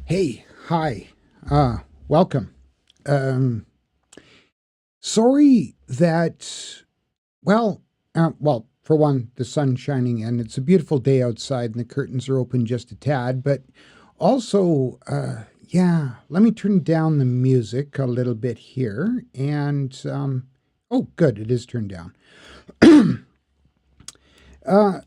Hey, hi, welcome. Um, Sorry that, for one, the sun's shining and it's a beautiful day outside and the curtains are open just a tad, but also, let me turn down the music a little bit here. Oh, good, it is turned down. uh,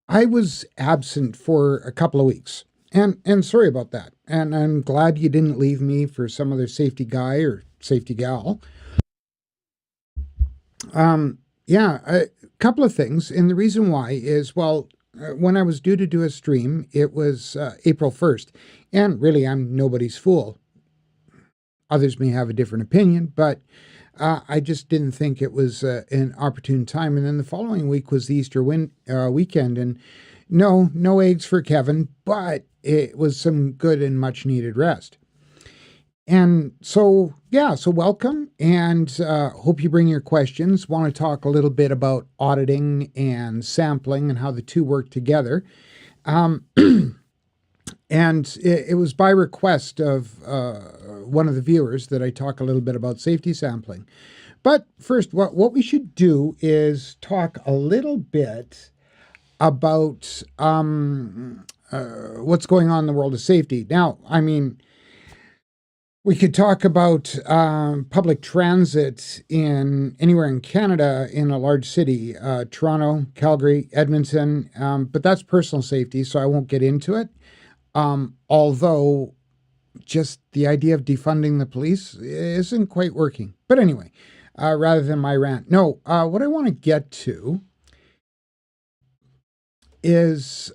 I was absent for a couple of weeks. And sorry about that. And I'm glad you didn't leave me for some other safety guy or safety gal. A couple of things. And the reason why is, when I was due to do a stream, it was April 1st. And really, I'm nobody's fool. Others may have a different opinion, but I just didn't think it was an opportune time. And then the following week was the Easter weekend. And no eggs for Kevin, but it was some good and much needed rest. And so welcome, and hope you bring your questions. Want to talk a little bit about auditing and sampling and how the two work together. Um, and it was by request of one of the viewers that I talk a little bit about safety sampling. But first, what we should do is talk a little bit about what's going on in the world of safety. Now, I mean, we could talk about public transit in anywhere in Canada in a large city, Toronto, Calgary, Edmonton, but that's personal safety, so I won't get into it. Although just the idea of defunding the police isn't quite working. But anyway, rather than my rant, no, what I want to get to is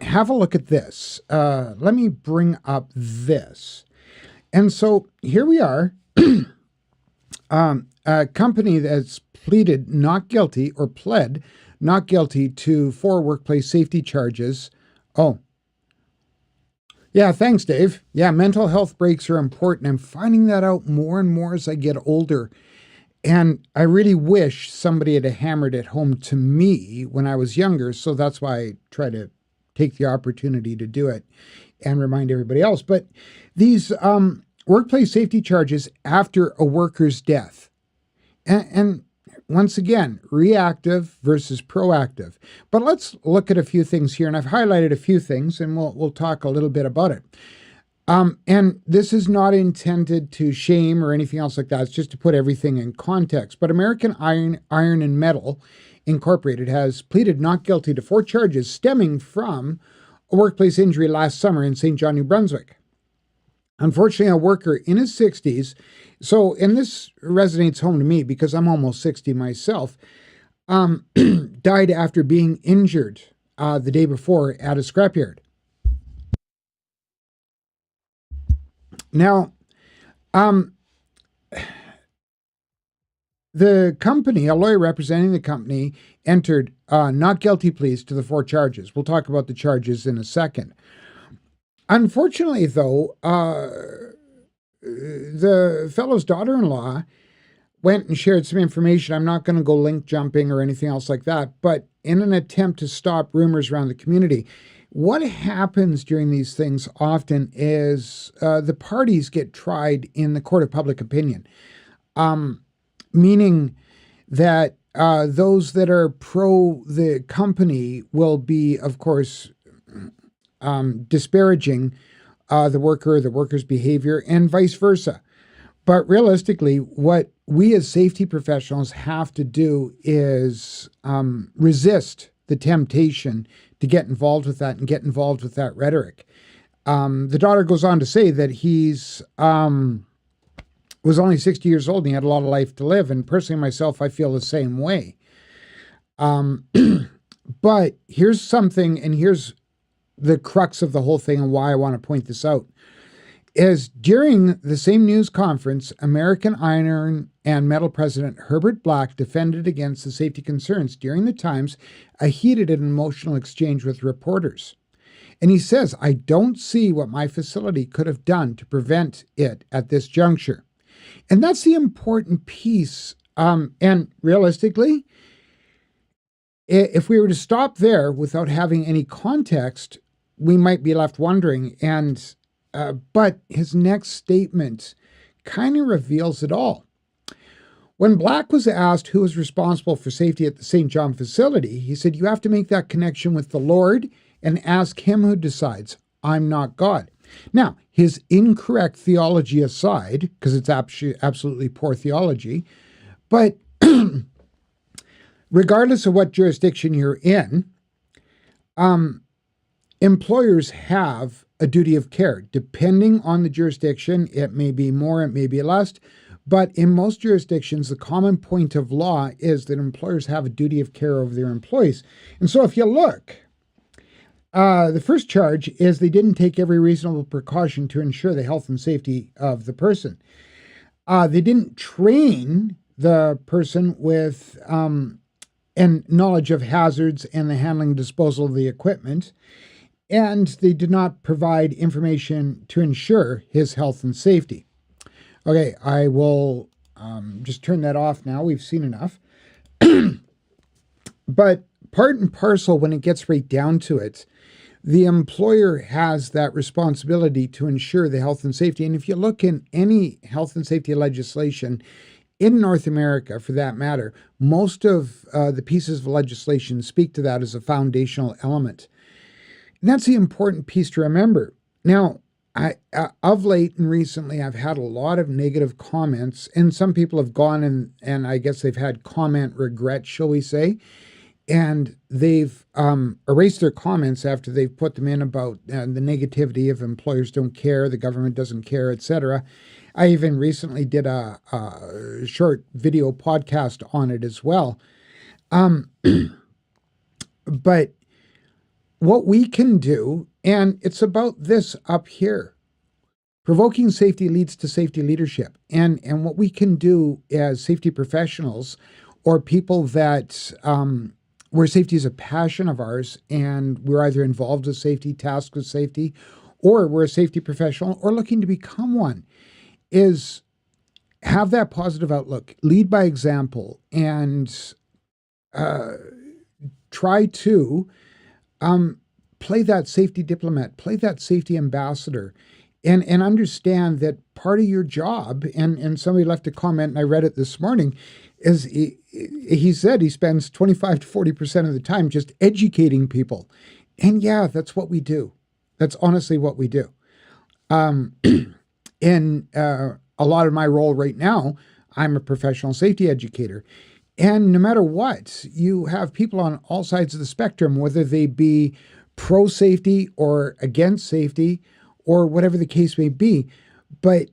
have a look at this. Let me bring up this. And so here we are, a company that's pleaded not guilty or pled not guilty to 4 workplace safety charges. Oh, yeah, thanks, Dave. Yeah, mental health breaks are important. I'm finding that out more and more as I get older. And I really wish somebody had hammered it home to me when I was younger. So that's why I try to take the opportunity to do it and remind everybody else. But these workplace safety charges after a worker's death. And once again, reactive versus proactive. But let's look at a few things here. And I've highlighted a few things, and we'll talk a little bit about it. And this is not intended to shame or anything else like that. It's just to put everything in context. But American Iron and Metal Incorporated has pleaded not guilty to 4 charges stemming from a workplace injury last summer in St. John, New Brunswick. Unfortunately, a worker in his 60s, and this resonates home to me because I'm almost 60 myself, died after being injured the day before at a scrapyard. Now, the company, a lawyer representing the company, entered not guilty pleas to the 4 charges. We'll talk about the charges in a second. Unfortunately, though, the fellow's daughter-in-law went and shared some information. I'm not going to go link jumping or anything else like that, but in an attempt to stop rumors around the community, what happens during these things often is the parties get tried in the court of public opinion, meaning that those that are pro the company will be, of course, disparaging the worker's behavior, and vice versa. But realistically, what we as safety professionals have to do is resist the temptation to get involved with that and get involved with that rhetoric. The daughter goes on to say that he's was only 60 years old and he had a lot of life to live. And personally, myself, I feel the same way. But here's something, and here's the crux of the whole thing and why I want to point this out, is during the same news conference, American Iron and Metal President Herbert Black defended against the safety concerns during the times a heated and emotional exchange with reporters. And he says, I don't see what my facility could have done to prevent it at this juncture. And that's the important piece. And realistically, if we were to stop there without having any context, we might be left wondering. But his next statement kind of reveals it all. When Black was asked who was responsible for safety at the St. John facility, he said, "You have to make that connection with the Lord and ask him who decides. I'm not God." Now, his incorrect theology aside, because it's absolutely poor theology, but regardless of what jurisdiction you're in, employers have a duty of care. Depending on the jurisdiction, it may be more, it may be less. But in most jurisdictions, the common point of law is that employers have a duty of care over their employees. And so if you look, the first charge is they didn't take every reasonable precaution to ensure the health and safety of the person. They didn't train the person with and knowledge of hazards and the handling and disposal of the equipment. And they did not provide information to ensure his health and safety. Okay, I will just turn that off now. We've seen enough. But part and parcel, when it gets right down to it, the employer has that responsibility to ensure the health and safety. And if you look in any health and safety legislation in North America, for that matter, most of the pieces of legislation speak to that as a foundational element. And that's the important piece to remember. Now, of late and recently, I've had a lot of negative comments, and some people have gone and I guess they've had comment regret, shall we say, and they've erased their comments after they've put them in about the negativity of employers don't care, the government doesn't care, etc. I even recently did a short video podcast on it as well. But what we can do, and it's about this up here. Provoking safety leads to safety leadership. And what we can do as safety professionals or people that where safety is a passion of ours and we're either involved with safety, tasked with safety, or we're a safety professional or looking to become one, is have that positive outlook, lead by example, and try to play that safety diplomat, play that safety ambassador, and understand that part of your job, and somebody left a comment, and I read it this morning, is he said he spends 25 to 40% of the time just educating people. And yeah, that's what we do. That's honestly what we do. In a lot of my role right now, I'm a professional safety educator. And no matter what, you have people on all sides of the spectrum, whether they be pro-safety or against safety or whatever the case may be. But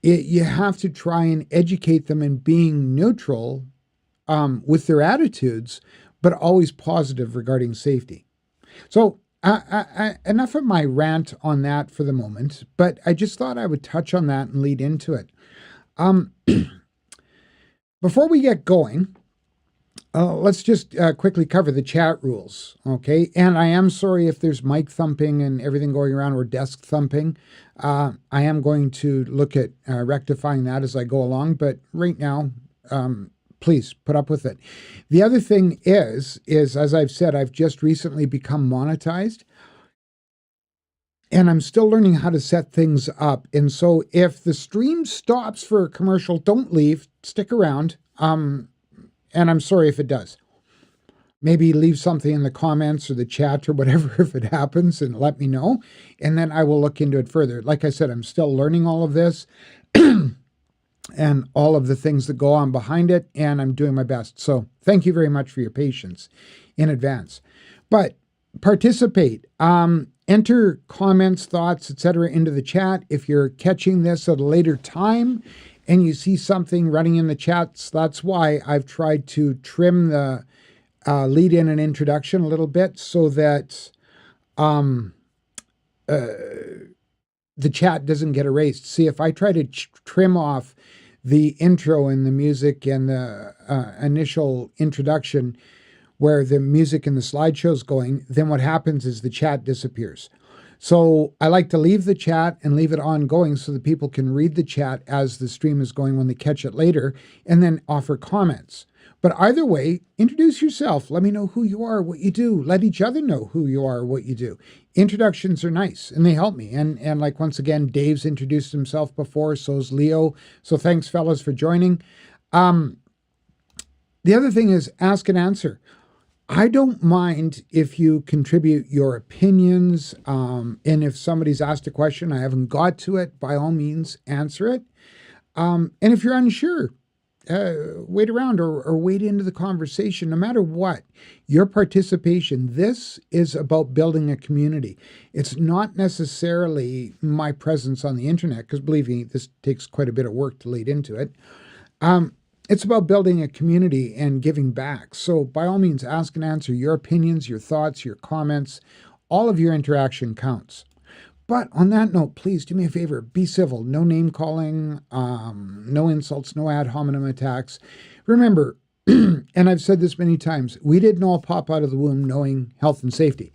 you have to try and educate them in being neutral with their attitudes, but always positive regarding safety. So enough of my rant on that for the moment, but I just thought I would touch on that and lead into it. Before we get going, let's just quickly cover the chat rules, okay? And I am sorry if there's mic thumping and everything going around or desk thumping. I am going to look at rectifying that as I go along, but right now, please put up with it. The other thing is as I've said, I've just recently become monetized, and I'm still learning how to set things up. And so if the stream stops for a commercial, don't leave, stick around. And I'm sorry if it does. Maybe leave something in the comments or the chat or whatever if it happens and let me know. And then I will look into it further. Like I said, I'm still learning all of this and all of the things that go on behind it, and I'm doing my best. So thank you very much for your patience in advance. But participate. Enter comments, thoughts, etc. into the chat. If you're catching this at a later time and you see something running in the chats, that's why I've tried to trim the lead in and introduction a little bit so that the chat doesn't get erased. See, if I try to trim off the intro and the music and the initial introduction where the music and the slideshow's going, then what happens is the chat disappears. So I like to leave the chat and leave it ongoing so that people can read the chat as the stream is going when they catch it later, and then offer comments. But either way, introduce yourself. Let me know who you are, what you do. Let each other know who you are, what you do. Introductions are nice, and they help me. And like, once again, Dave's introduced himself before, so's Leo. So thanks, fellas, for joining. The other thing is ask and answer. I don't mind if you contribute your opinions, and if somebody's asked a question, I haven't got to it, by all means, answer it. And if you're unsure, wait around or wade into the conversation. No matter what, your participation, this is about building a community. It's not necessarily my presence on the internet, because believe me, this takes quite a bit of work to lead into it. It's about building a community and giving back. So by all means, ask and answer. Your opinions, your thoughts, your comments, all of your interaction counts. But on that note, please do me a favor, be civil. No name calling, no insults, no ad hominem attacks. Remember, and I've said this many times, we didn't all pop out of the womb knowing health and safety.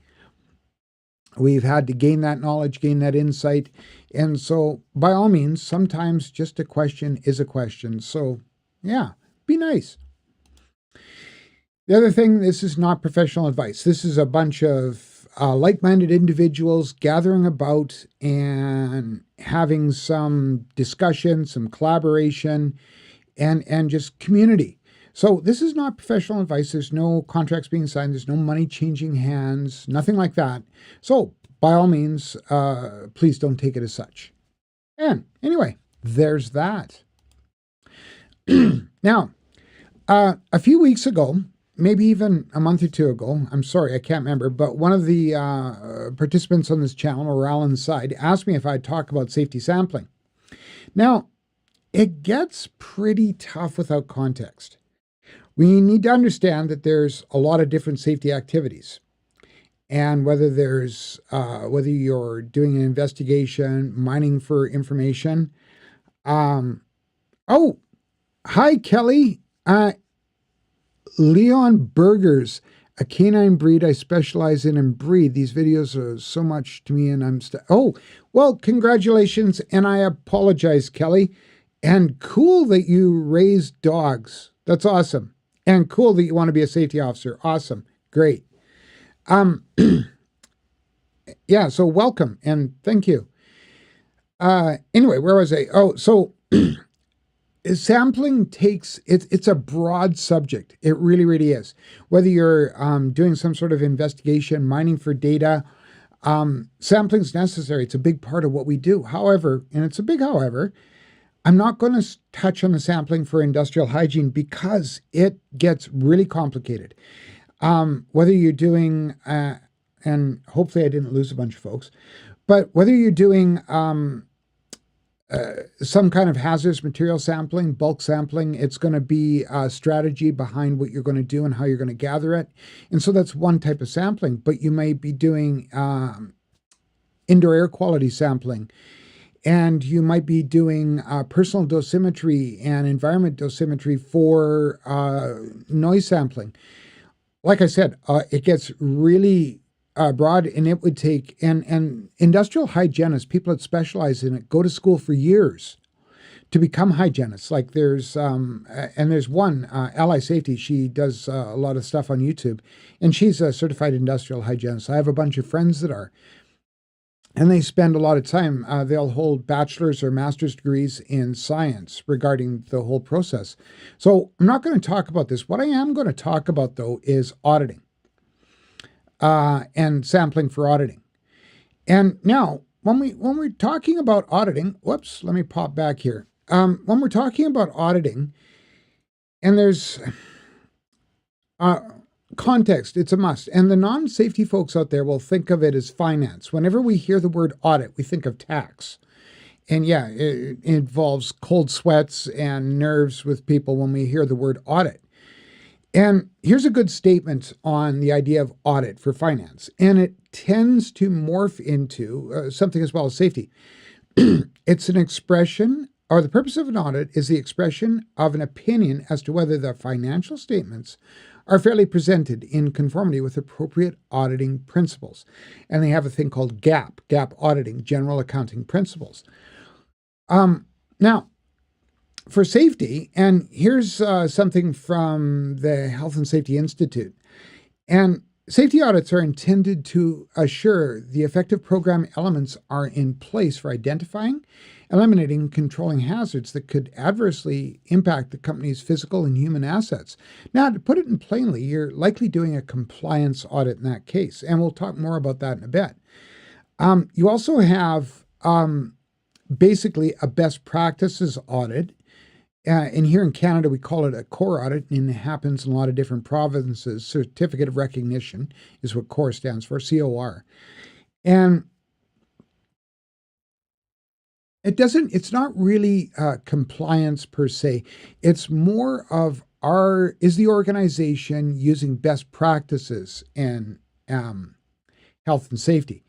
We've had to gain that knowledge, gain that insight. And so by all means, sometimes just a question is a question. So yeah, be nice. The other thing, this is not professional advice. This is a bunch of like-minded individuals gathering about and having some discussion, some collaboration, and just community. So this is not professional advice. There's no contracts being signed. There's no money changing hands, nothing like that. So by all means, please don't take it as such. And anyway, there's that. Now, a few weeks ago, maybe even a month or two ago, I'm sorry, I can't remember, but one of the participants on this channel, or Alan's side, asked me if I'd talk about safety sampling. Now, it gets pretty tough without context. We need to understand that there's a lot of different safety activities. And whether you're doing an investigation, mining for information. Oh, hi, Kelly. Leon Burgers, a canine breed I specialize in and breed. These videos are so much to me, and I'm oh, well, congratulations, and I apologize, Kelly. And cool that you raise dogs. That's awesome. And cool that you want to be a safety officer. Awesome. Great. Yeah, so welcome and thank you. Anyway, where was I? Oh, so sampling it's a broad subject. It really, really is. Whether you're doing some sort of investigation, mining for data, sampling is necessary. It's a big part of what we do. However, and it's a big however, I'm not going to touch on the sampling for industrial hygiene because it gets really complicated. Whether you're doing, and hopefully I didn't lose a bunch of folks, but whether you're doing some kind of hazardous material sampling, bulk sampling, it's going to be a strategy behind what you're going to do and how you're going to gather it. And so that's one type of sampling, but you may be doing indoor air quality sampling, and you might be doing personal dosimetry and environment dosimetry for noise sampling. Like I said, it gets really broad, and it would take, and industrial hygienists, people that specialize in it, go to school for years to become hygienists. Like there's one, Ally Safety, she does a lot of stuff on YouTube, and she's a certified industrial hygienist. I have a bunch of friends that are, and they spend a lot of time, they'll hold bachelor's or master's degrees in science regarding the whole process. So I'm not going to talk about this. What I am going to talk about, though, is auditing and sampling for auditing. And now, when we're talking about auditing, whoops, let me pop back here. When we're talking about auditing, and there's context, it's a must. And the non-safety folks out there will think of it as finance. Whenever we hear the word audit, we think of tax. And yeah, it involves cold sweats and nerves with people when we hear the word audit. And here's a good statement on the idea of audit for finance. And it tends to morph into something as well as safety. It's an expression, or the purpose of an audit is the expression of an opinion as to whether the financial statements are fairly presented in conformity with appropriate auditing principles. And they have a thing called GAAP auditing, general accounting principles. Now, for safety, and here's something from the Health and Safety Institute. And safety audits are intended to assure the effective program elements are in place for identifying, eliminating, and controlling hazards that could adversely impact the company's physical and human assets. Now, to put it in plainly, you're likely doing a compliance audit in that case, and we'll talk more about that in a bit. You also have basically a best practices audit. And here in Canada, we call it a core audit, and it happens in a lot of different provinces. Certificate of Recognition is what core stands for, COR. And it's not really compliance per se. It's more of is the organization using best practices in health and safety?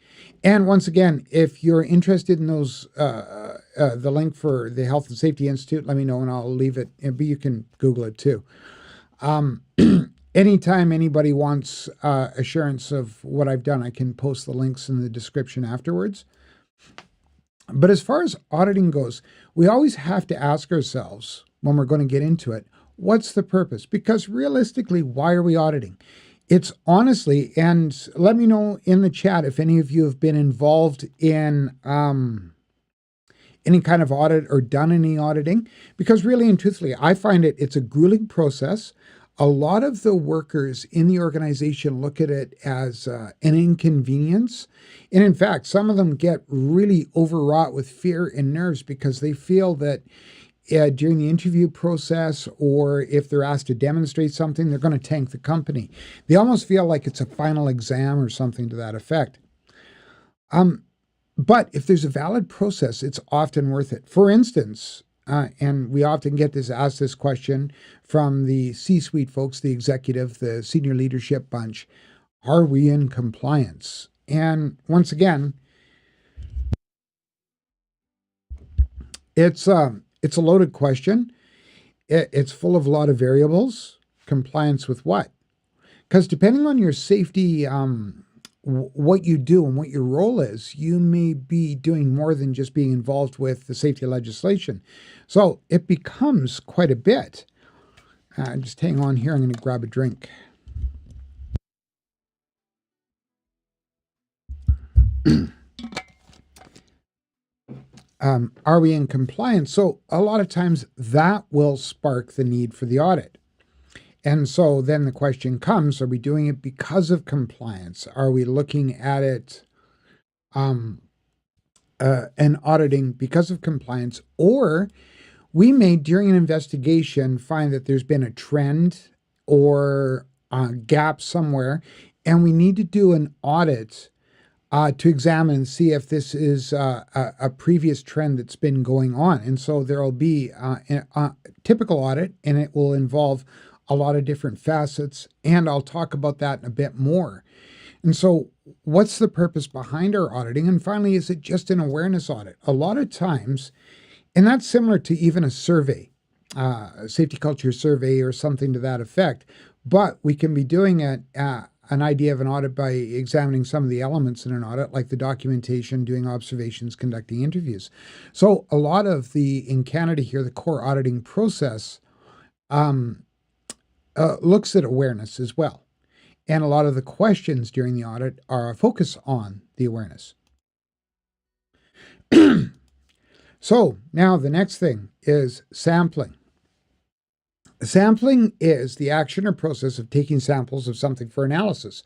And once again, if you're interested in those, the link for the Health and Safety Institute, let me know and I'll leave it. But you can Google it too. Anytime anybody wants assurance of what I've done, I can post the links in the description afterwards. But as far as auditing goes, we always have to ask ourselves when we're going to get into it, what's the purpose? Because realistically, why are we auditing? It's honestly, and let me know in the chat if any of you have been involved in any kind of audit or done any auditing, because really and truthfully, I find it's a grueling process. A lot of the workers in the organization look at it as an inconvenience. And in fact, some of them get really overwrought with fear and nerves because they feel that during the interview process, or if they're asked to demonstrate something, they're going to tank the company. They almost feel like it's a final exam or something to that effect. But if there's a valid process, it's often worth it. For instance, and we often get asked this question from the C-suite folks, the executive, the senior leadership bunch, are we in compliance? And once again, it's a loaded question. It's full of a lot of variables. Compliance with what? Because depending on your safety, what you do and what your role is, you may be doing more than just being involved with the safety legislation. So it becomes quite a bit. Just hang on here. I'm going to grab a drink. Are we in compliance? So a lot of times that will spark the need for the audit. And so then the question comes, are we doing it because of compliance? Are we looking at it and auditing because of compliance? Or we may, during an investigation, find that there's been a trend or a gap somewhere, and we need to do an audit to examine and see if this is a previous trend that's been going on. And so there will be a typical audit, and it will involve a lot of different facets, and I'll talk about that in a bit more. And so what's the purpose behind our auditing? And finally, is it just an awareness audit? A lot of times, and that's similar to even a survey, a safety culture survey or something to that effect, but we can be doing an idea of an audit by examining some of the elements in an audit, like the documentation, doing observations, conducting interviews. So a lot of in Canada here, the core auditing process looks at awareness as well. And a lot of the questions during the audit are a focus on the awareness. So now the next thing is sampling. Sampling is the action or process of taking samples of something for analysis.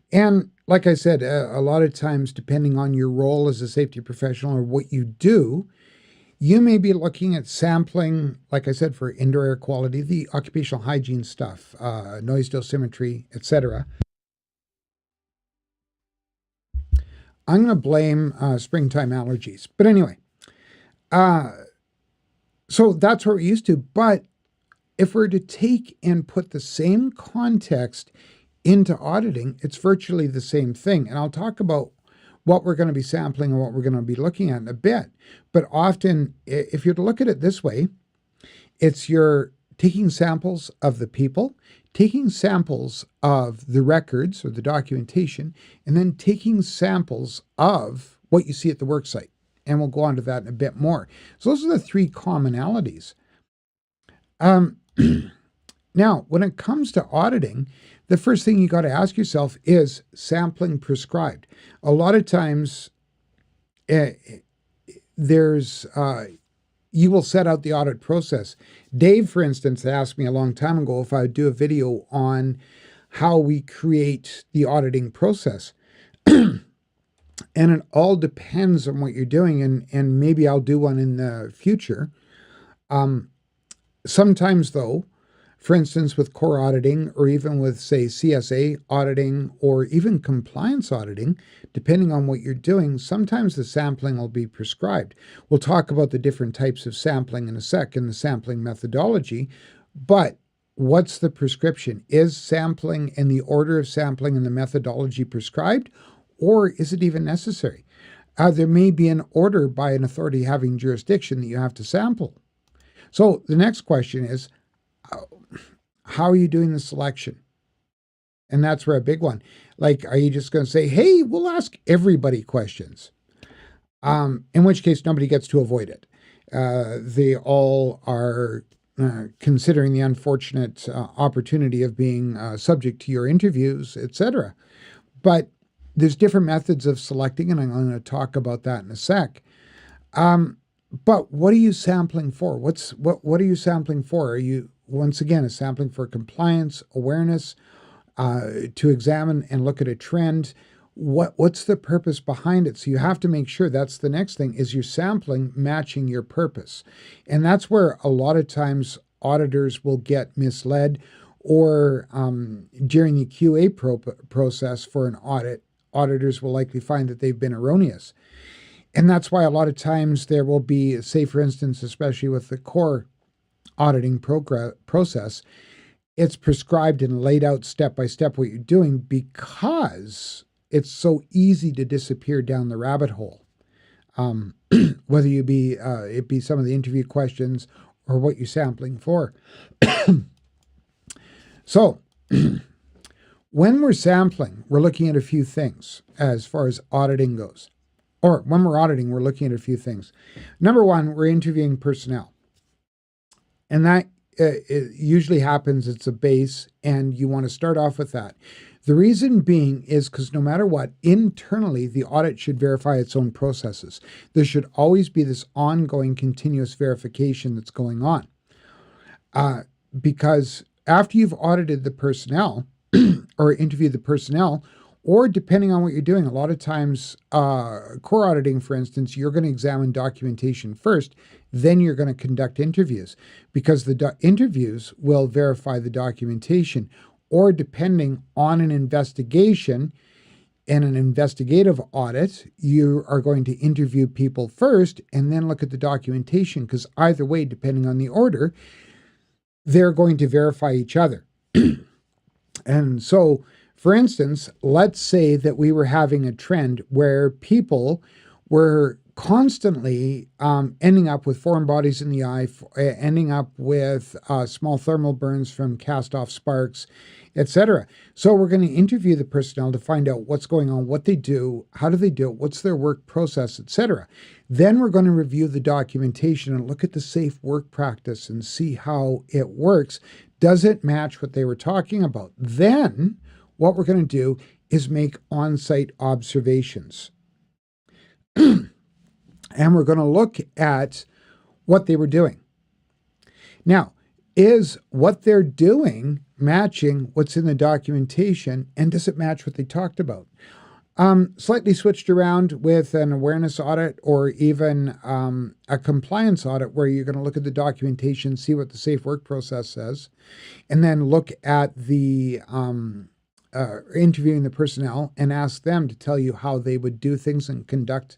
And like I said, a lot of times, depending on your role as a safety professional or what you do, you may be looking at sampling, like I said, for indoor air quality, the occupational hygiene stuff, noise dosimetry, etc. I'm going to blame springtime allergies. But anyway, so that's what we're used to. But if we're to take and put the same context into auditing, it's virtually the same thing. And I'll talk about what we're going to be sampling and what we're going to be looking at in a bit. But often, if you're to look at it this way, it's your taking samples of the people, taking samples of the records or the documentation, and then taking samples of what you see at the worksite. And we'll go on to that in a bit more. So those are the three commonalities. Now, when it comes to auditing, the first thing you got to ask yourself is sampling prescribed. A lot of times, you will set out the audit process. Dave, for instance, asked me a long time ago if I would do a video on how we create the auditing process. And it all depends on what you're doing, and maybe I'll do one in the future. Sometimes, though, for instance, with core auditing or even with, say, CSA auditing or even compliance auditing, depending on what you're doing, sometimes the sampling will be prescribed. We'll talk about the different types of sampling in a sec and the sampling methodology, but what's the prescription? Is sampling and the order of sampling and the methodology prescribed, or is it even necessary? There may be an order by an authority having jurisdiction that you have to sample. So the next question is, how are you doing the selection? And that's where a big one. Like, are you just going to say, hey, we'll ask everybody questions? In which case, nobody gets to avoid it. They all are considering the unfortunate opportunity of being subject to your interviews, etc. But there's different methods of selecting, and I'm going to talk about that in a sec. But what are you sampling for? What are you sampling for? Are you, once again, is sampling for compliance, awareness, to examine and look at a trend? What's the purpose behind it? So you have to make sure, that's the next thing, is your sampling matching your purpose. And that's where a lot of times auditors will get misled, or during the QA process for an audit, auditors will likely find that they've been erroneous. And that's why a lot of times there will be, say, for instance, especially with the core auditing process, it's prescribed and laid out step by step what you're doing, because it's so easy to disappear down the rabbit hole. Whether it be some of the interview questions or what you're sampling for. So when we're sampling, we're looking at a few things as far as auditing goes. Or when we're auditing, we're looking at a few things. Number one, we're interviewing personnel. And that it usually happens, it's a base, and you want to start off with that. The reason being is because no matter what, internally, the audit should verify its own processes. There should always be this ongoing continuous verification that's going on. Because after you've audited the personnel or interviewed the personnel, or depending on what you're doing, a lot of times, core auditing, for instance, you're going to examine documentation first, then you're going to conduct interviews, because the interviews will verify the documentation. Or depending on an investigation and an investigative audit, you are going to interview people first and then look at the documentation, because either way, depending on the order, they're going to verify each other. And so, for instance, let's say that we were having a trend where people were constantly ending up with foreign bodies in the eye, ending up with small thermal burns from cast-off sparks, etc. So we're going to interview the personnel to find out what's going on, what they do, how do they do it, what's their work process, etc. Then we're going to review the documentation and look at the safe work practice and see how it works. Does it match what they were talking about? Then what we're going to do is make on-site observations. And we're going to look at what they were doing. Now, is what they're doing matching what's in the documentation, and does it match what they talked about? Slightly switched around with an awareness audit, or even a compliance audit, where you're going to look at the documentation, see what the safe work process says, and then look at the interviewing the personnel and ask them to tell you how they would do things and conduct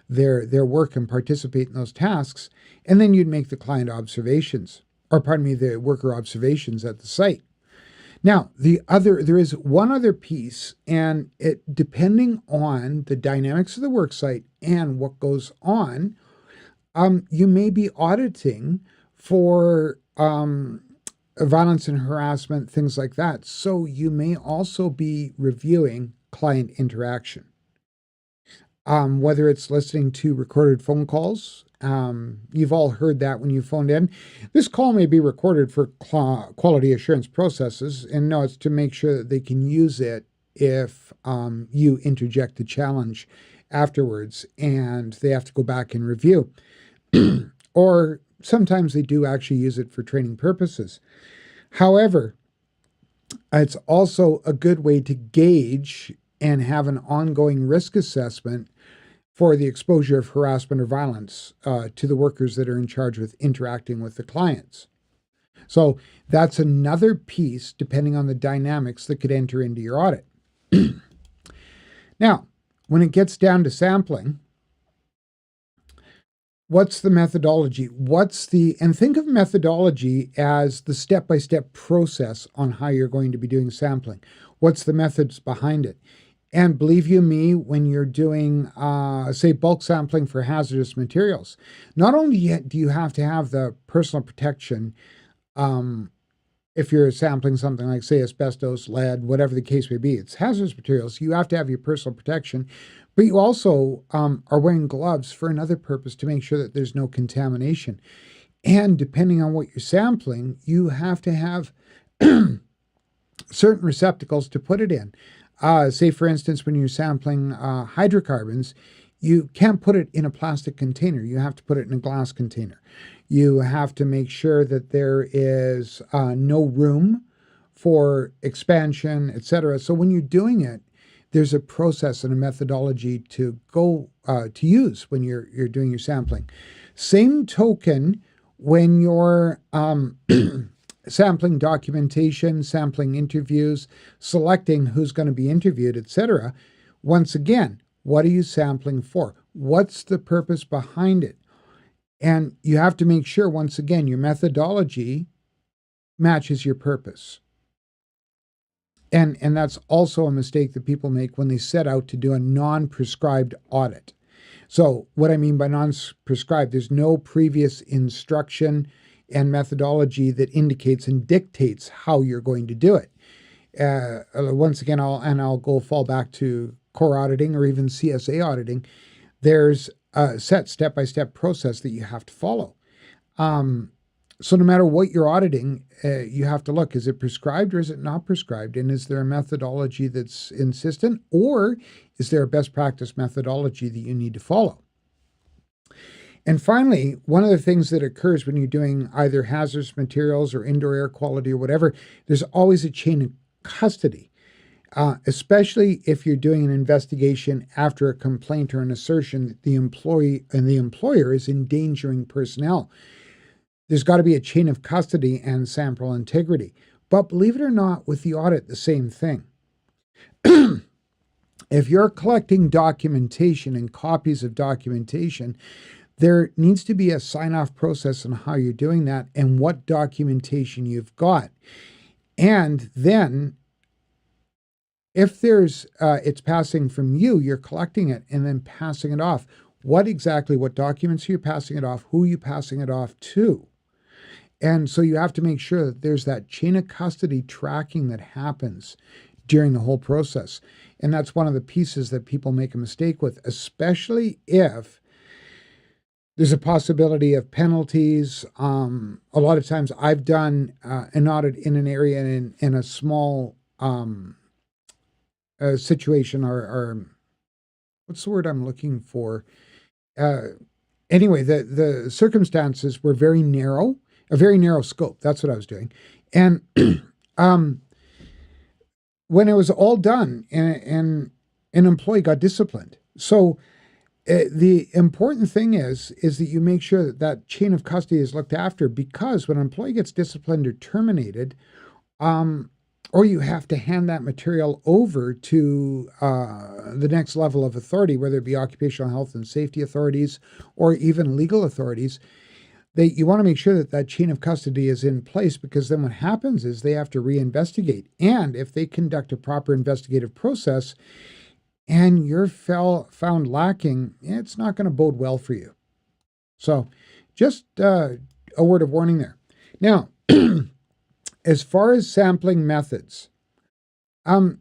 their work and participate in those tasks. And then you'd make the client observations, or pardon me, the worker observations at the site. Now, there is one other piece, and it, depending on the dynamics of the work site and what goes on, you may be auditing for violence and harassment, things like that. So you may also be reviewing client interaction. Whether it's listening to recorded phone calls, you've all heard that when you phoned in. This call may be recorded for quality assurance processes, and no, it's to make sure that they can use it if you interject a challenge afterwards and they have to go back and review. Or sometimes they do actually use it for training purposes. However, it's also a good way to gauge and have an ongoing risk assessment for the exposure of harassment or violence to the workers that are in charge with interacting with the clients. So that's another piece, depending on the dynamics, that could enter into your audit. Now, when it gets down to sampling, what's the methodology? And think of methodology as the step-by-step process on how you're going to be doing sampling. What's the methods behind it? And believe you me, when you're doing, say, bulk sampling for hazardous materials, not only do you have to have the personal protection, if you're sampling something like, say, asbestos, lead, whatever the case may be, it's hazardous materials, you have to have your personal protection, but you also are wearing gloves for another purpose, to make sure that there's no contamination. And depending on what you're sampling, you have to have certain receptacles to put it in. Say, for instance, when you're sampling hydrocarbons, you can't put it in a plastic container. You have to put it in a glass container. You have to make sure that there is no room for expansion, etc. So when you're doing it, there's a process and a methodology to go to use when you're doing your sampling. Same token, when you're sampling documentation, sampling interviews, selecting who's going to be interviewed, etc. Once again, what are you sampling for? What's the purpose behind it? And you have to make sure, once again, your methodology matches your purpose. And that's also a mistake that people make when they set out to do a non-prescribed audit. So what I mean by non-prescribed, there's no previous instruction and methodology that indicates and dictates how you're going to do it. Once again, I'll go fall back to core auditing or even CSA auditing. There's a set step-by-step process that you have to follow. So no matter what you're auditing, you have to look, is it prescribed or is it not prescribed? And is there a methodology that's insistent, or is there a best practice methodology that you need to follow? And finally, one of the things that occurs when you're doing either hazardous materials or indoor air quality or whatever, there's always a chain of custody, especially if you're doing an investigation after a complaint or an assertion that the employee and the employer is endangering personnel. There's got to be a chain of custody and sample integrity. But believe it or not, with the audit, the same thing. If you're collecting documentation and copies of documentation, there needs to be a sign-off process on how you're doing that and what documentation you've got. And then if there's it's passing from you, you're collecting it and then passing it off. What documents are you passing it off? Who are you passing it off to? And so you have to make sure that there's that chain of custody tracking that happens during the whole process. And that's one of the pieces that people make a mistake with, especially if there's a possibility of penalties. A lot of times I've done an audit in an area in a small situation, or what's the word I'm looking for? Anyway, the circumstances were very narrow, a very narrow scope. That's what I was doing. And when it was all done, and an employee got disciplined. So the important thing is that you make sure that that chain of custody is looked after, because when an employee gets disciplined or terminated, or you have to hand that material over to the next level of authority, whether it be occupational health and safety authorities or even legal authorities, you want to make sure that that chain of custody is in place, because then what happens is they have to reinvestigate. And if they conduct a proper investigative process and you're found lacking, it's not going to bode well for you. So just a word of warning there. Now, as far as sampling methods, um,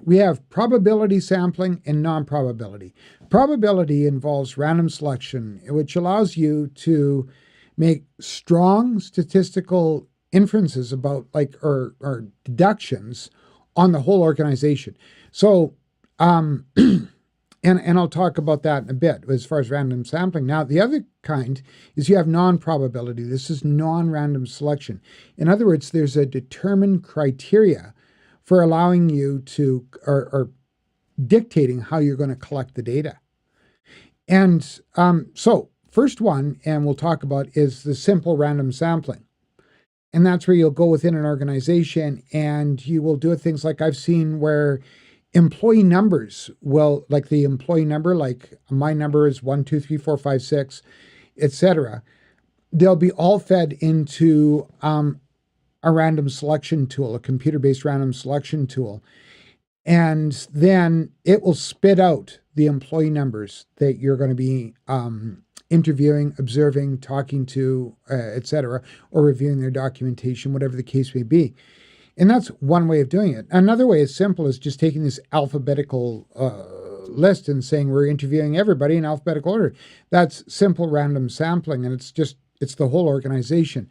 we have probability sampling and non-probability. Probability involves random selection, which allows you to make strong statistical inferences about or deductions on the whole organization. So and I'll talk about that in a bit as far as random sampling. Now, the other kind is you have non-probability. This is non-random selection. In other words, there's a determined criteria for allowing you to, or dictating how you're going to collect the data. And so first one, and we'll talk about, is the simple random sampling. And that's where you'll go within an organization and you will do things like I've seen where employee numbers will, like the employee number, like my number is 1, 2, 3, 4, 5, 6, etc. They'll be all fed into a random selection tool, a computer-based random selection tool. And then it will spit out the employee numbers that you're going to be interviewing, observing, talking to, etc., or reviewing their documentation, whatever the case may be. And that's one way of doing it. Another way is simple as just taking this alphabetical list and saying we're interviewing everybody in alphabetical order. That's simple random sampling, and it's the whole organization.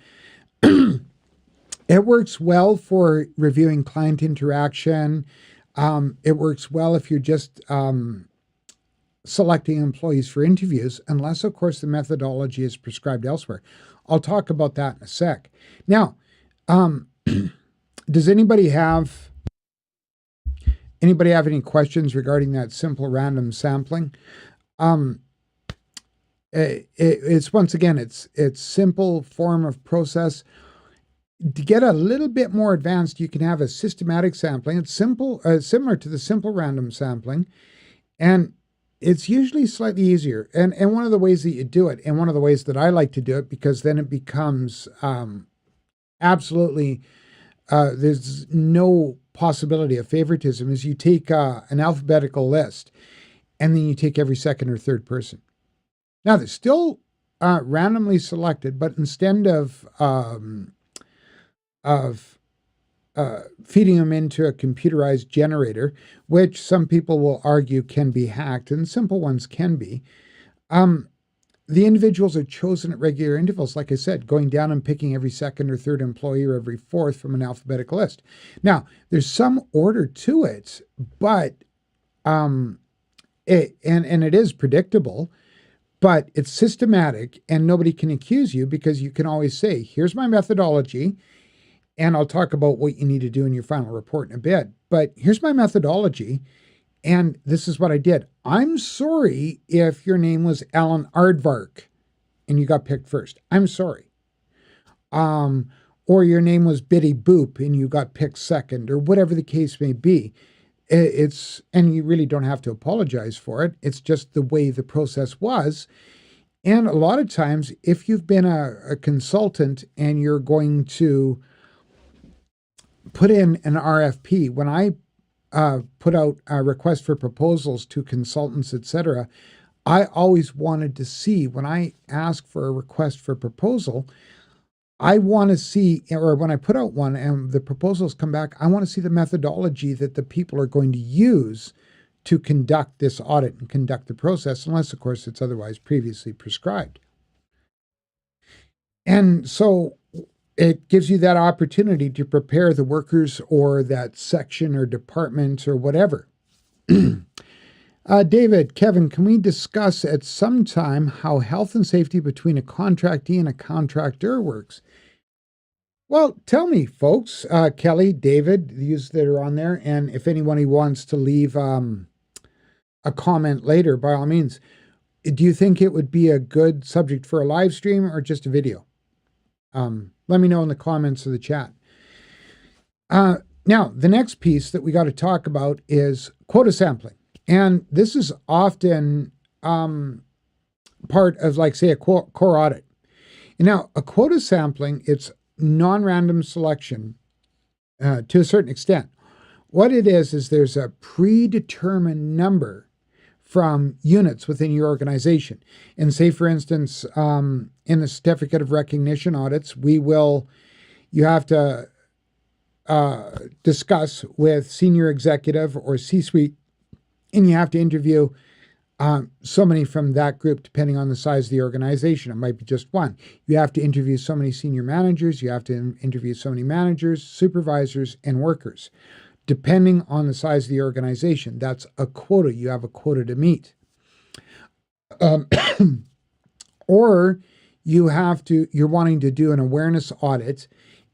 It works well for reviewing client interaction. It works well if you're just selecting employees for interviews, unless, of course, the methodology is prescribed elsewhere. I'll talk about that in a sec. Now, does anybody have any questions regarding that simple random sampling? It's once again, it's simple form of process. To get a little bit more advanced, you can have a systematic sampling. It's simple, similar to the simple random sampling, and it's usually slightly easier. And one of the ways that you do it, and one of the ways that I like to do it, because then it becomes absolutely, there's no possibility of favoritism, is you take an alphabetical list, and then you take every second or third person. Now, they're still randomly selected, but instead of feeding them into a computerized generator, which some people will argue can be hacked, and simple ones can be, the individuals are chosen at regular intervals, like I said, going down and picking every second or third employee or every fourth from an alphabetical list. Now, there's some order to it, but it is predictable, but it's systematic, and nobody can accuse you because you can always say, here's my methodology, and I'll talk about what you need to do in your final report in a bit. But here's my methodology, and this is what I did. I'm sorry if your name was Alan Aardvark and you got picked first. I'm sorry. Or your name was Biddy Boop and you got picked second, or whatever the case may be. And you really don't have to apologize for it. It's just the way the process was. And a lot of times, if you've been a consultant and you're going to put in an RFP, when I put out a request for proposals to consultants, etc., I always wanted to see, when I ask for a request for proposal, I want to see, or when I put out one and the proposals come back, I want to see the methodology that the people are going to use to conduct this audit and conduct the process, unless, of course, it's otherwise previously prescribed. And so it gives you that opportunity to prepare the workers or that section or department or whatever. David, Kevin, can we discuss at some time how health and safety between a contractee and a contractor works? Well, tell me, folks, Kelly, David, these that are on there, and if anybody wants to leave a comment later, by all means, do you think it would be a good subject for a live stream or just a video? Let me know in the comments of the chat. Now, the next piece that we got to talk about is quota sampling. And this is often part of, like, say, a core audit. And now, a quota sampling, it's non-random selection to a certain extent. What it is there's a predetermined number from units within your organization. And say, for instance, in the certificate of recognition audits, we will You have to discuss with senior executive or C-suite, and you have to interview so many from that group, depending on the size of the organization. It might be just one. You have to interview so many senior managers. You have to interview so many managers, supervisors, and workers. Depending on the size of the organization, that's a quota. You have a quota to meet. Or you're wanting to do an awareness audit,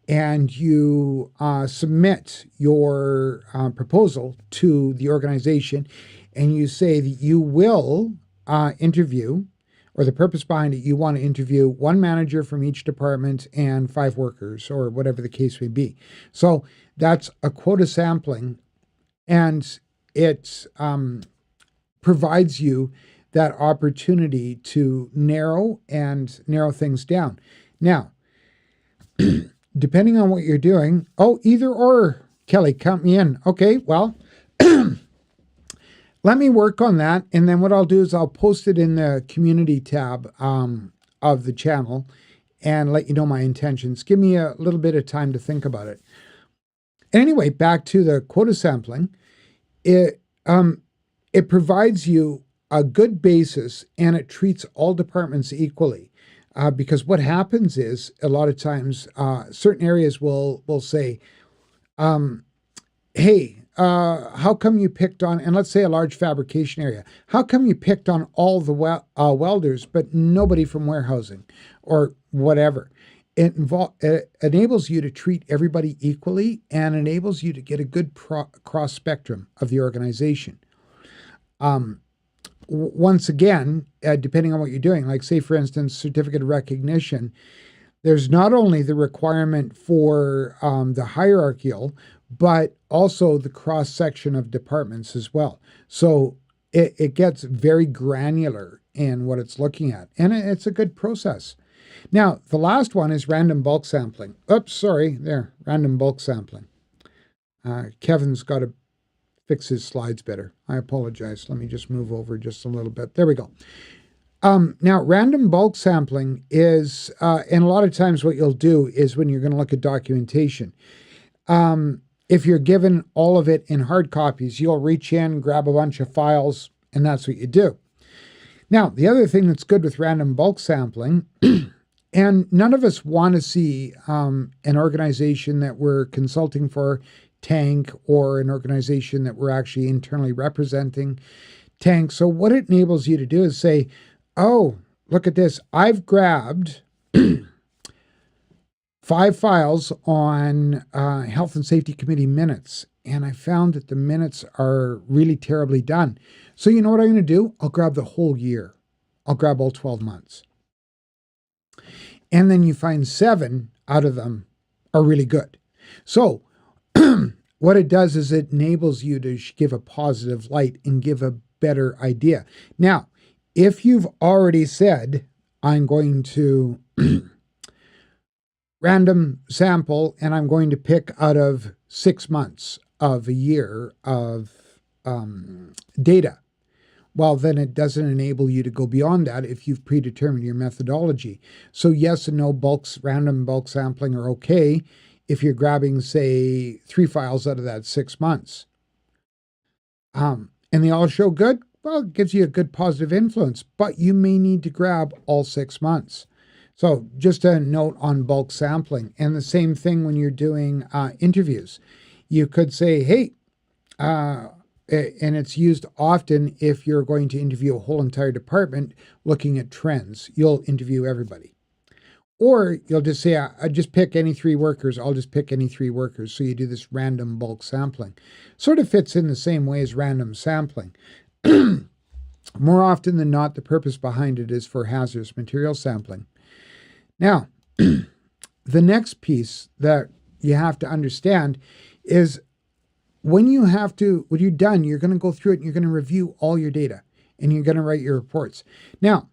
and you submit your proposal to the organization, and you say that you will interview, or the purpose behind it, you want to interview one manager from each department and 5 workers, or whatever the case may be. So that's a quota sampling, and it provides you that opportunity to narrow things down. Now, depending on what you're doing, either or, Kelly, count me in. Okay, well, let me work on that, and then what I'll do is I'll post it in the community tab of the channel and let you know my intentions. Give me a little bit of time to think about it. Anyway, back to the quota sampling. It provides you a good basis, and it treats all departments equally. Because what happens is, a lot of times, certain areas will say, hey, how come you picked on, and let's say a large fabrication area, how come you picked on all the welders, but nobody from warehousing, or whatever? It enables you to treat everybody equally, and enables you to get a good cross spectrum of the organization. Once again, depending on what you're doing, like say, for instance, certificate of recognition, there's not only the requirement for the hierarchical, but also the cross-section of departments as well. So it gets very granular in what it's looking at, and it's a good process. Now, the last one is random bulk sampling. Random bulk sampling. Kevin's got to fix his slides better. I apologize. Let me just move over just a little bit. There we go. Now, random bulk sampling is, and a lot of times what you'll do is when you're going to look at documentation, if you're given all of it in hard copies, you'll reach in, grab a bunch of files, and that's what you do. Now, the other thing that's good with random bulk sampling, and none of us want to see an organization that we're consulting for tank, or an organization that we're actually internally representing tank. So what it enables you to do is say, oh, look at this. I've grabbed 5 files on Health and Safety Committee minutes, and I found that the minutes are really terribly done. So you know what I'm going to do? I'll grab the whole year. I'll grab all 12 months. And then you find 7 out of them are really good. So what it does is it enables you to give a positive light and give a better idea. Now, if you've already said, I'm going to random sample, and I'm going to pick out of 6 months of a year of data, well, then it doesn't enable you to go beyond that if you've predetermined your methodology. So yes and no random bulk sampling are okay if you're grabbing, say, 3 files out of that 6 months. And they all show good, well, it gives you a good positive influence, but you may need to grab all 6 months. So just a note on bulk sampling. And the same thing when you're doing interviews. You could say, hey, and it's used often if you're going to interview a whole entire department looking at trends. You'll interview everybody. Or you'll just say, I just pick any 3 workers. I'll just pick any 3 workers. So you do this random bulk sampling. Sort of fits in the same way as random sampling. More often than not, the purpose behind it is for hazardous material sampling. Now, the next piece that you have to understand is when you're done, you're going to go through it and you're going to review all your data and you're going to write your reports. Now,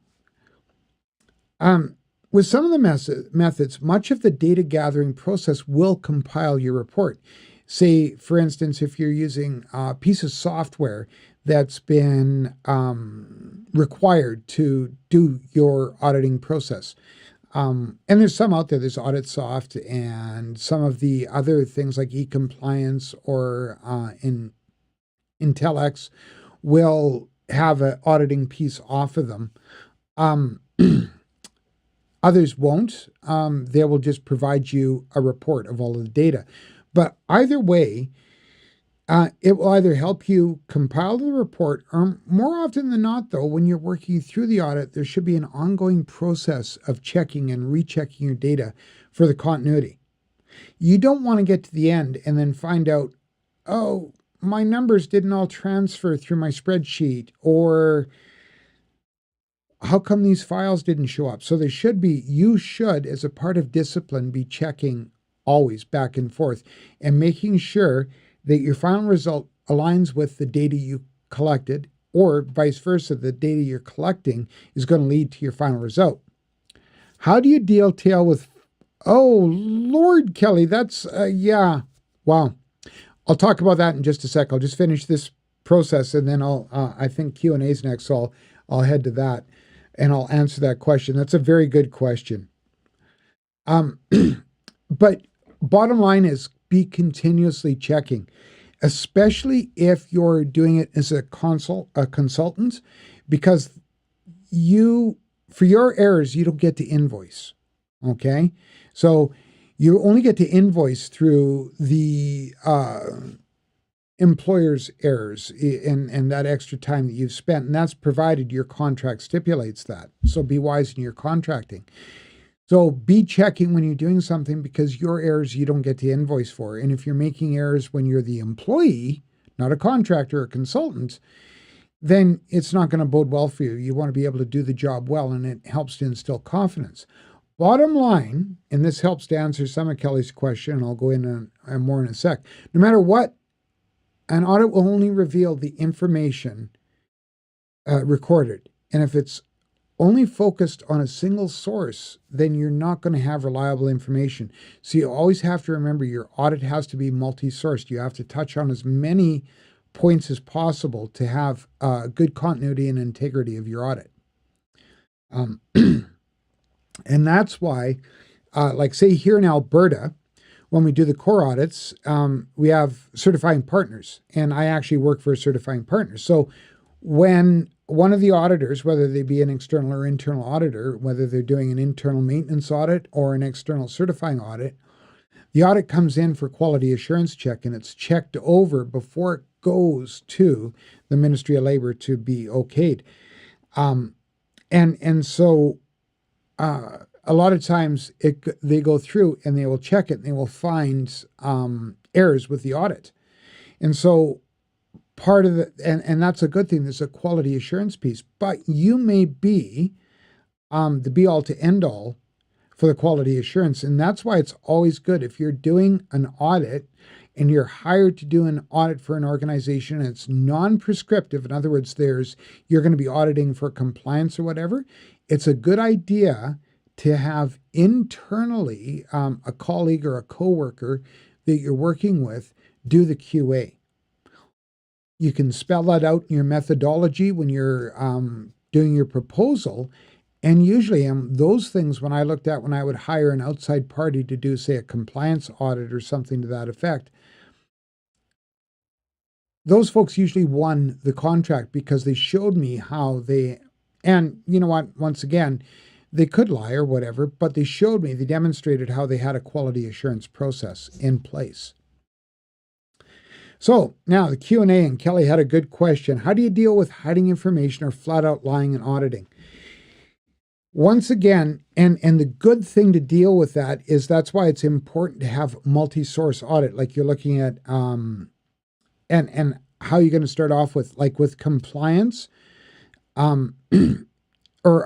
with some of the methods, much of the data gathering process will compile your report. Say, for instance, if you're using a piece of software that's been required to do your auditing process. And there's some out there. There's AuditSoft and some of the other things like eCompliance or in Intellex will have an auditing piece off of them. Others won't. They will just provide you a report of all of the data. But either way, it will either help you compile the report, or more often than not, though, when you're working through the audit, there should be an ongoing process of checking and rechecking your data for the continuity. You don't want to get to the end and then find out, oh, my numbers didn't all transfer through my spreadsheet, or how come these files didn't show up? So you should, as a part of discipline, be checking always back and forth and making sure that your final result aligns with the data you collected, or vice versa, the data you're collecting is going to lead to your final result. How do you deal with, oh, Lord, Kelly, that's, yeah, wow. I'll talk about that in just a sec. I'll just finish this process and then I think Q&A is next, so I'll head to that and I'll answer that question. That's a very good question. But bottom line is, be continuously checking, especially if you're doing it as a consultant, because for your errors, you don't get to invoice. Okay. So you only get to invoice through the employer's errors and that extra time that you've spent. And that's provided your contract stipulates that. So be wise in your contracting. So be checking when you're doing something, because your errors you don't get to invoice for. And if you're making errors when you're the employee, not a contractor or consultant, then it's not going to bode well for you. You want to be able to do the job well, and it helps to instill confidence. Bottom line, and this helps to answer some of Kelly's question, and I'll go in more in a sec. No matter what, an audit will only reveal the information recorded. And if it's only focused on a single source, then you're not going to have reliable information. So you always have to remember your audit has to be multi-sourced. You have to touch on as many points as possible to have good continuity and integrity of your audit. And that's why, like say here in Alberta, when we do the core audits, we have certifying partners, and I actually work for a certifying partner. So when one of the auditors, whether they be an external or internal auditor, whether they're doing an internal maintenance audit or an external certifying audit, the audit comes in for quality assurance check, and it's checked over before it goes to the Ministry of Labor to be okayed. And so a lot of times they go through and they will check it and they will find errors with the audit. And so part of and that's a good thing. There's a quality assurance piece, but you may be the be all to end all for the quality assurance. And that's why it's always good if you're doing an audit and you're hired to do an audit for an organization and it's non-prescriptive. In other words, you're going to be auditing for compliance or whatever. It's a good idea to have internally a colleague or a coworker that you're working with do the QA. You can spell that out in your methodology when you're doing your proposal. And usually those things, when I looked at when I would hire an outside party to do, say, a compliance audit or something to that effect, those folks usually won the contract because they showed me how and you know what, once again, they could lie or whatever, but they demonstrated how they had a quality assurance process in place. So now the Q&A, and Kelly had a good question. How do you deal with hiding information or flat out lying and auditing? Once again, and the good thing to deal with that is that's why it's important to have multi-source audit, like you're looking at, and how you're going to start off with, like with compliance, or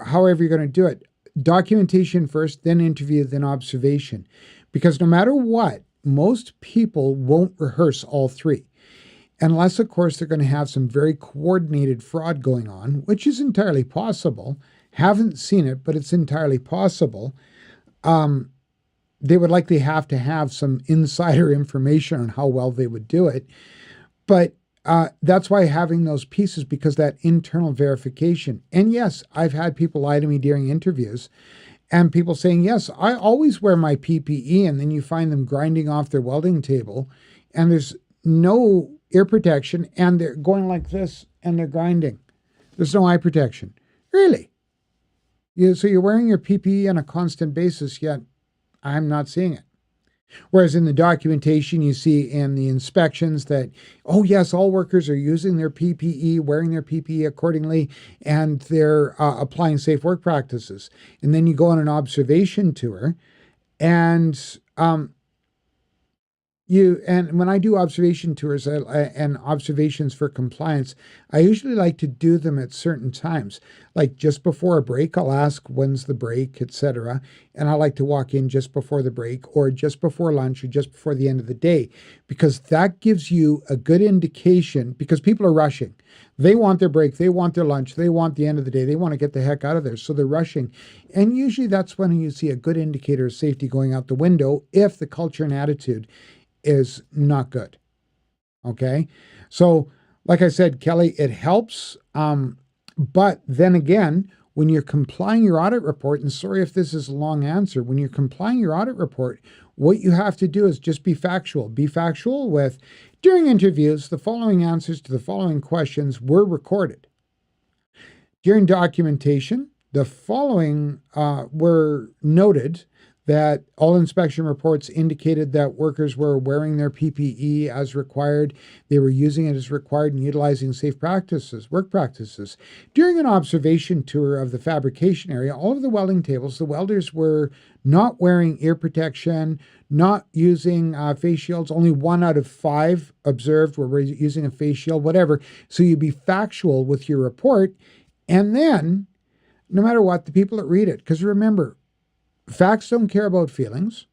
however you're going to do it. Documentation first, then interview, then observation. Because no matter what, most people won't rehearse all three. Unless, of course, they're going to have some very coordinated fraud going on, which is entirely possible. Haven't seen it, but it's entirely possible. They would likely have to have some insider information on how well they would do it. But that's why having those pieces, because that internal verification. And yes, I've had people lie to me during interviews, And people saying, yes, I always wear my PPE. And then you find them grinding off their welding table and there's no ear protection and they're going like this and they're grinding. There's no eye protection. Really? So you're wearing your PPE on a constant basis, yet I'm not seeing it. Whereas in the documentation, you see in the inspections that, oh, yes, all workers are using their PPE, wearing their PPE accordingly, and they're applying safe work practices. And then you go on an observation tour, and when I do observation tours and observations for compliance, I usually like to do them at certain times. Like just before a break, I'll ask when's the break, etc. And I like to walk in just before the break or just before lunch or just before the end of the day, because that gives you a good indication, because people are rushing. They want their break, they want their lunch, they want the end of the day, they want to get the heck out of there. So they're rushing. And usually that's when you see a good indicator of safety going out the window if the culture and attitude is not good. Okay. So like I said, Kelly, it helps. But then again, when you're complying your audit report, and sorry if this is a long answer, when you're complying your audit report, what you have to do is just be factual. Be factual with, during interviews, the following answers to the following questions were recorded. During documentation, the following were noted, that all inspection reports indicated that workers were wearing their PPE as required. They were using it as required and utilizing safe practices, work practices. During an observation tour of the fabrication area, all of the welding tables, the welders were not wearing ear protection, not using face shields. Only 1 out of 5 observed were using a face shield, whatever. So you be factual with your report. And then, no matter what, the people that read it, because remember, facts don't care about feelings.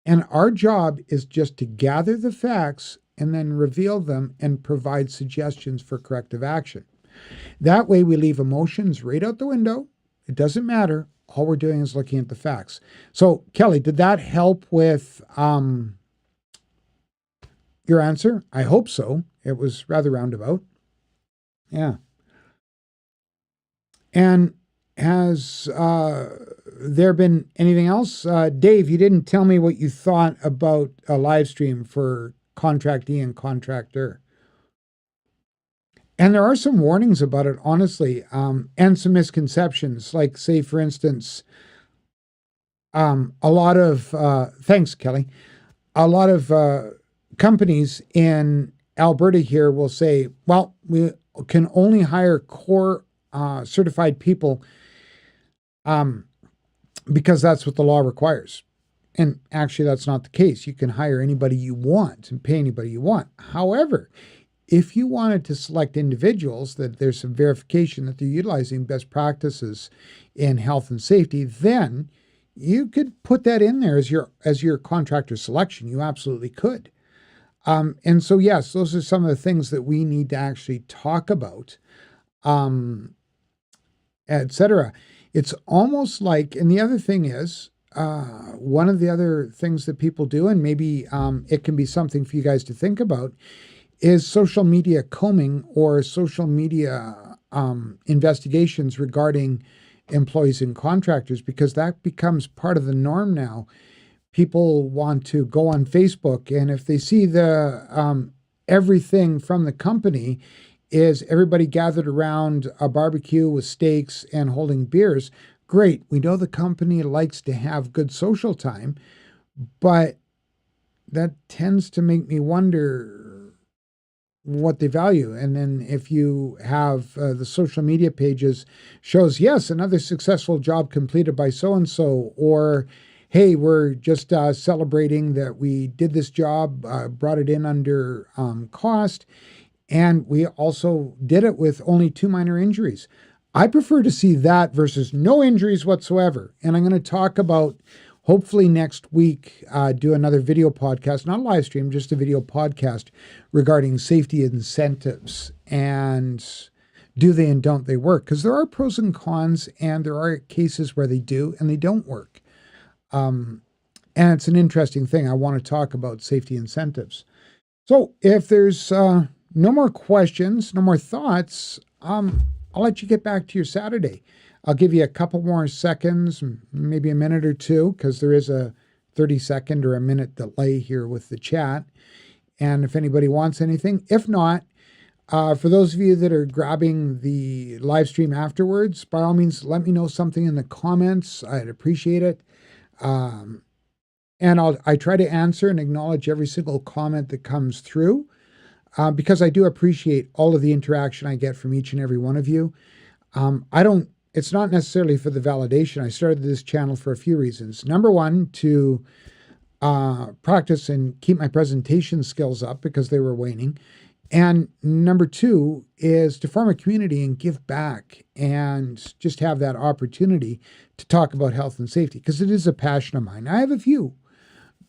And our job is just to gather the facts and then reveal them and provide suggestions for corrective action. That way we leave emotions right out the window. It doesn't matter. All we're doing is looking at the facts. So, Kelly, did that help with your answer? I hope so. It was rather roundabout. Yeah. And has there been anything else? Dave, you didn't tell me what you thought about a live stream for contractee and contractor. And there are some warnings about it, honestly, and some misconceptions. Like, say, for instance, a lot of, thanks, Kelly, a lot of companies in Alberta here will say, well, we can only hire core certified people because that's what the law requires. And actually, that's not the case. You can hire anybody you want and pay anybody you want. However, if you wanted to select individuals that there's some verification that they're utilizing best practices in health and safety, then you could put that in there as your contractor selection. You absolutely could. And so, yes, those are some of the things that we need to actually talk about, etc. It's almost like, and the other thing is, one of the other things that people do, and maybe it can be something for you guys to think about, is social media combing or social media investigations regarding employees and contractors, because that becomes part of the norm now. People want to go on Facebook, and if they see the everything from the company is everybody gathered around a barbecue with steaks and holding beers, great. We know the company likes to have good social time, but that tends to make me wonder what they value. And then if you have the social media pages shows, yes, another successful job completed by so-and-so, or hey, we're just celebrating that we did this job, brought it in under cost, and we also did it with only 2 minor injuries. I prefer to see that versus no injuries whatsoever. And I'm going to talk about, hopefully next week, do another video podcast, not a live stream, just a video podcast regarding safety incentives and do they and don't they work? Because there are pros and cons, and there are cases where they do and they don't work. And it's an interesting thing. I want to talk about safety incentives. So if there's no more questions, no more thoughts, I'll let you get back to your Saturday. I'll give you a couple more seconds, maybe a minute or two, because there is a 30-second or a minute delay here with the chat. And if anybody wants anything, if not, for those of you that are grabbing the live stream afterwards, by all means, let me know something in the comments. I'd appreciate it. And I try to answer and acknowledge every single comment that comes through, because I do appreciate all of the interaction I get from each and every one of you. It's not necessarily for the validation. I started this channel for a few reasons. Number one, to practice and keep my presentation skills up because they were waning. And number two is to form a community and give back and just have that opportunity to talk about health and safety, because it is a passion of mine. I have a few,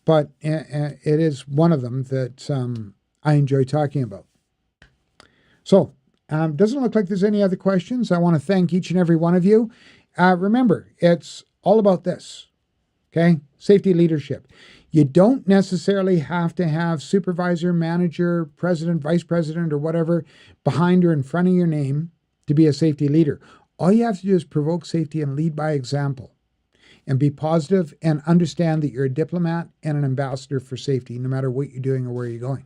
but it is one of them that I enjoy talking about. So, doesn't look like there's any other questions. I want to thank each and every one of you. Remember, it's all about this, okay? Safety leadership. You don't necessarily have to have supervisor, manager, president, vice president, or whatever behind or in front of your name to be a safety leader. All you have to do is provoke safety and lead by example, and be positive and understand that you're a diplomat and an ambassador for safety, no matter what you're doing or where you're going.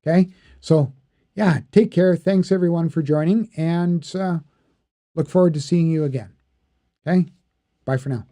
Okay? So, yeah, take care. Thanks everyone for joining, and look forward to seeing you again. Okay? Bye for now.